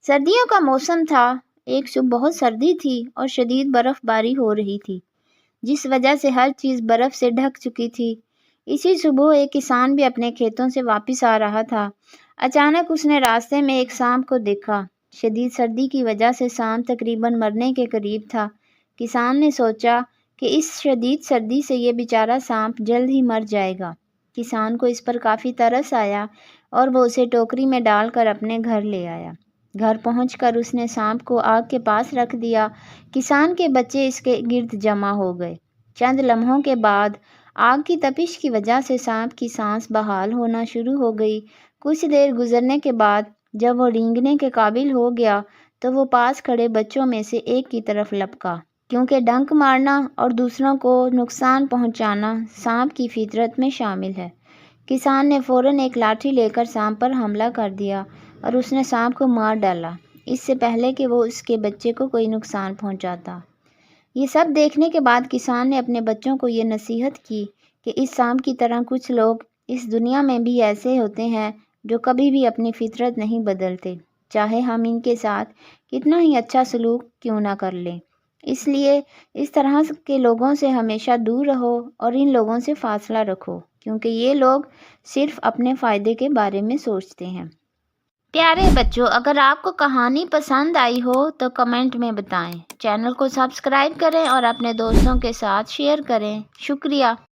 سردیوں کا موسم تھا۔ ایک صبح بہت سردی تھی اور شدید برف باری ہو رہی تھی، جس وجہ سے ہر چیز برف سے ڈھک چکی تھی۔ اسی صبح ایک کسان بھی اپنے کھیتوں سے واپس آ رہا تھا۔ اچانک اس نے راستے میں ایک سانپ کو دیکھا۔ شدید سردی کی وجہ سے سانپ تقریباً مرنے کے قریب تھا۔ کسان نے سوچا کہ اس شدید سردی سے یہ بیچارہ سانپ جلد ہی مر جائے گا۔ کسان کو اس پر کافی ترس آیا اور وہ اسے ٹوکری میں ڈال کر اپنے گھر لے آیا۔ گھر پہنچ کر اس نے سانپ کو آگ کے پاس رکھ دیا۔ کسان کے بچے اس کے گرد جمع ہو گئے۔ چند لمحوں کے بعد آگ کی تپش کی وجہ سے سانپ کی سانس بحال ہونا شروع ہو گئی۔ کچھ دیر گزرنے کے بعد جب وہ رینگنے کے قابل ہو گیا تو وہ پاس کھڑے بچوں میں سے ایک کی طرف لپکا، کیونکہ ڈنک مارنا اور دوسروں کو نقصان پہنچانا سانپ کی فطرت میں شامل ہے۔ کسان نے فوراً ایک لاٹھی لے کر سانپ پر حملہ کر دیا اور اس نے سانپ کو مار ڈالا، اس سے پہلے کہ وہ اس کے بچے کو کوئی نقصان پہنچاتا۔ یہ سب دیکھنے کے بعد کسان نے اپنے بچوں کو یہ نصیحت کی کہ اس سانپ کی طرح کچھ لوگ اس دنیا میں بھی ایسے ہوتے ہیں جو کبھی بھی اپنی فطرت نہیں بدلتے، چاہے ہم ان کے ساتھ کتنا ہی اچھا سلوک کیوں نہ کر لیں۔ اس لیے اس طرح کے لوگوں سے ہمیشہ دور رہو اور ان لوگوں سے فاصلہ رکھو، کیونکہ یہ لوگ صرف اپنے فائدے کے بارے میں سوچتے ہیں۔ پیارے بچوں، اگر آپ کو کہانی پسند آئی ہو تو کمنٹ میں بتائیں، چینل کو سبسکرائب کریں اور اپنے دوستوں کے ساتھ شیئر کریں۔ شکریہ۔